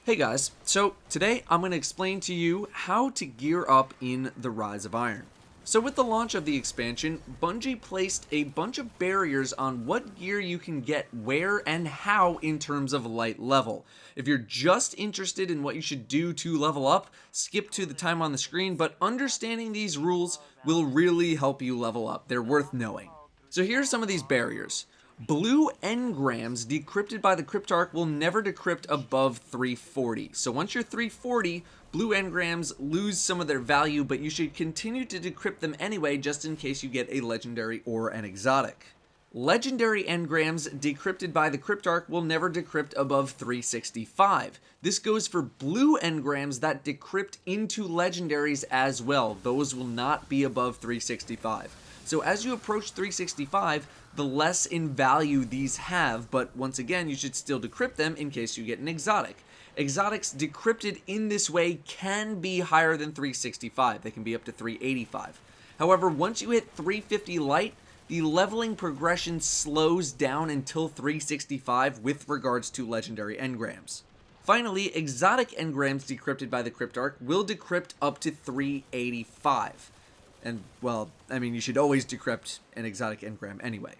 Hey guys, so today I'm going to explain to you how to gear up in the Rise of Iron. So with the launch of the expansion, Bungie placed a bunch of barriers on what gear you can get where and how in terms of light level. If you're just interested in what you should do to level up, skip to the time on the screen, but understanding these rules will really help you level up. They're worth knowing. So here are some of these barriers. Blue engrams decrypted by the cryptarch will never decrypt above 340. So once you're 340, blue engrams lose some of their value, but you should continue to decrypt them anyway just in case you get a legendary or an exotic. Legendary engrams decrypted by the cryptarch will never decrypt above 365. This goes for blue engrams that decrypt into legendaries as well. Those will not be above 365. So as you approach 365, the less in value these have, but once again, you should still decrypt them in case you get an exotic. Exotics decrypted in this way can be higher than 365. They can be up to 385. However, once you hit 350 light, the leveling progression slows down until 365 with regards to legendary engrams. Finally, exotic engrams decrypted by the cryptarch will decrypt up to 385. And, well, I mean, you should always decrypt an exotic engram anyway.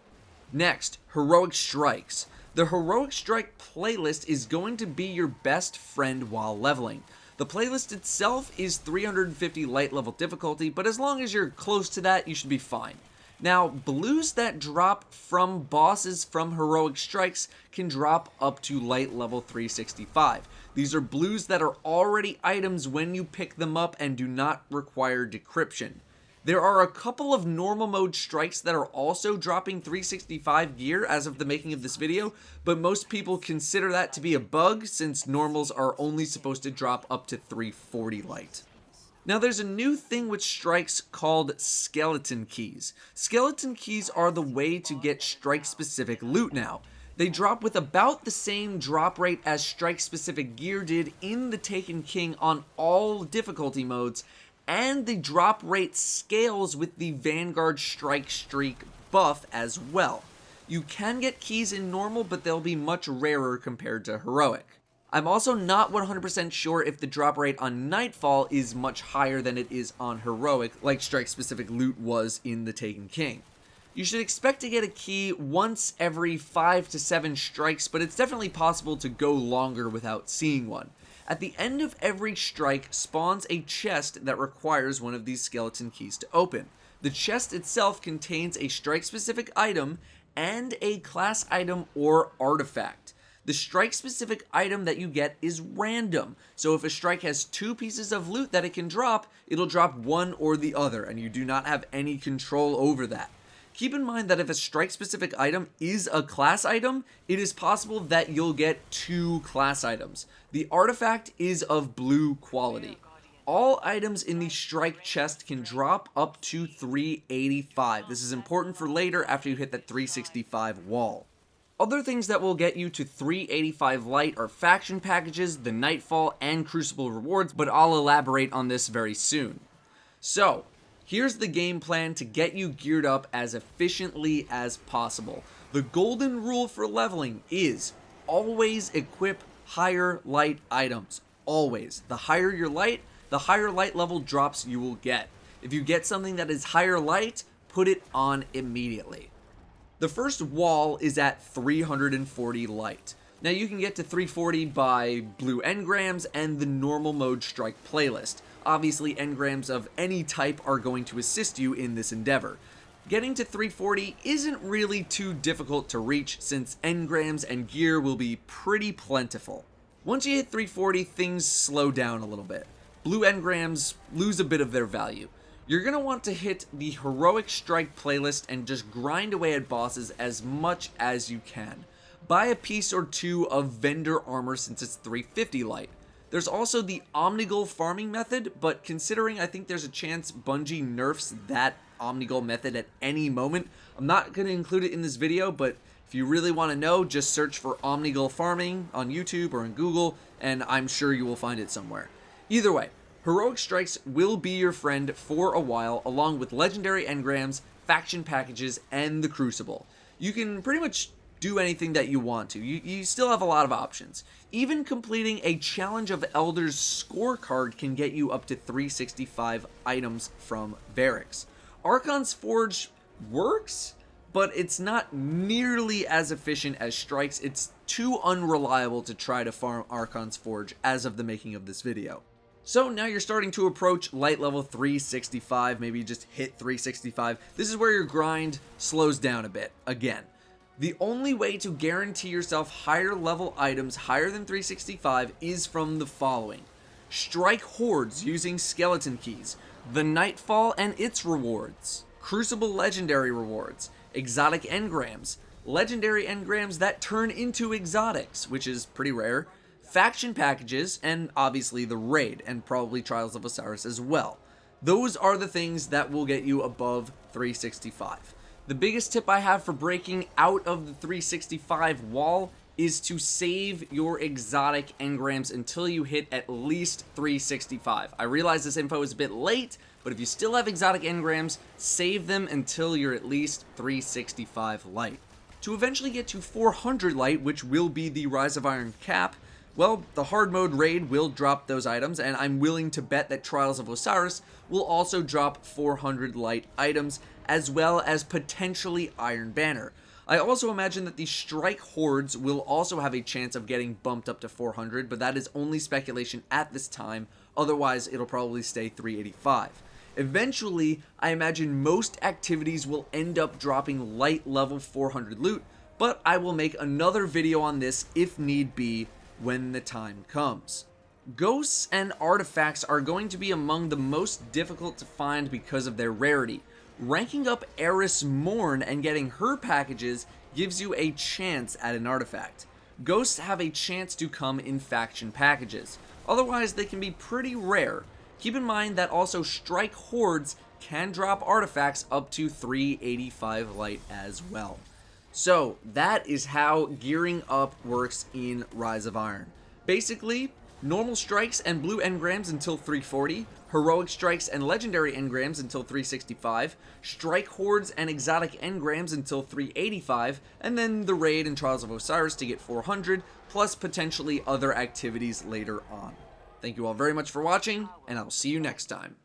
Next, Heroic Strikes. The Heroic Strike playlist is going to be your best friend while leveling. The playlist itself is 350 light level difficulty, but as long as you're close to that, you should be fine. Now, blues that drop from bosses from Heroic Strikes can drop up to light level 365. These are blues that are already items when you pick them up and do not require decryption. There are a couple of normal mode strikes that are also dropping 365 gear as of the making of this video, but most people consider that to be a bug since normals are only supposed to drop up to 340 light. Now there's a new thing with strikes called skeleton keys. Skeleton keys are the way to get strike specific loot now. They drop with about the same drop rate as strike specific gear did in the Taken King on all difficulty modes, and the drop rate scales with the Vanguard Strike Streak buff as well. You can get keys in normal, but they'll be much rarer compared to heroic. I'm also not 100% sure if the drop rate on Nightfall is much higher than it is on heroic, like strike specific loot was in the Taken King. You should expect to get a key once every 5 to 7 strikes, but it's definitely possible to go longer without seeing one. At the end of every strike spawns a chest that requires one of these skeleton keys to open. The chest itself contains a strike-specific item and a class item or artifact. The strike-specific item that you get is random, so if a strike has 2 pieces of loot that it can drop, it'll drop one or the other, and you do not have any control over that. Keep in mind that if a strike-specific item is a class item, it is possible that you'll get 2 class items. The artifact is of blue quality. All items in the strike chest can drop up to 385. This is important for later after you hit that 365 wall. Other things that will get you to 385 light are faction packages, the Nightfall, and Crucible rewards, but I'll elaborate on this very soon. So, here's the game plan to get you geared up as efficiently as possible. The golden rule for leveling is always equip higher light items. Always. The higher your light, the higher light level drops you will get. If you get something that is higher light, put it on immediately. The first wall is at 340 light. Now you can get to 340 by blue engrams and the normal mode strike playlist. Obviously, engrams of any type are going to assist you in this endeavor. Getting to 340 isn't really too difficult to reach since engrams and gear will be pretty plentiful. Once you hit 340, things slow down a little bit. Blue engrams lose a bit of their value. You're going to want to hit the Heroic Strike playlist and just grind away at bosses as much as you can. Buy a piece or 2 of vendor armor since it's 350 light. There's also the Omnigul farming method, but considering I think there's a chance Bungie nerfs that Omnigul method at any moment, I'm not going to include it in this video, but if you really want to know, just search for Omnigul farming on YouTube or in Google, and I'm sure you will find it somewhere. Either way, Heroic Strikes will be your friend for a while, along with legendary engrams, faction packages, and the Crucible. You can pretty much do anything that you want to. You still have a lot of options. Even completing a Challenge of Elders scorecard can get you up to 365 items from Varix. Archon's Forge works, but it's not nearly as efficient as Strike's. It's too unreliable to try to farm Archon's Forge as of the making of this video. So now you're starting to approach light level 365, maybe you just hit 365. This is where your grind slows down a bit, again. The only way to guarantee yourself higher level items higher than 365 is from the following. Strike hordes using skeleton keys, the Nightfall and its rewards, Crucible legendary rewards, exotic engrams, legendary engrams that turn into exotics, which is pretty rare, faction packages, and obviously the raid, and probably Trials of Osiris as well. Those are the things that will get you above 365. The biggest tip I have for breaking out of the 365 wall is to save your exotic engrams until you hit at least 365. I realize this info is a bit late, but if you still have exotic engrams, save them until you're at least 365 light. To eventually get to 400 light, which will be the Rise of Iron cap, well, the hard mode raid will drop those items, and I'm willing to bet that Trials of Osiris will also drop 400 light items, as well as potentially Iron Banner. I also imagine that the Strike Hordes will also have a chance of getting bumped up to 400, but that is only speculation at this time, otherwise it'll probably stay 385. Eventually, I imagine most activities will end up dropping light level 400 loot, but I will make another video on this if need be when the time comes. Ghosts and artifacts are going to be among the most difficult to find because of their rarity. Ranking up Eris Morn and getting her packages gives you a chance at an artifact. Ghosts have a chance to come in faction packages, otherwise they can be pretty rare. Keep in mind that also Strike Hordes can drop artifacts up to 385 light as well. So that is how gearing up works in Rise of Iron. Basically, normal strikes and blue engrams until 340, heroic strikes and legendary engrams until 365, strike hordes and exotic engrams until 385, and then the raid and Trials of Osiris to get 400, plus potentially other activities later on. Thank you all very much for watching, and I'll see you next time.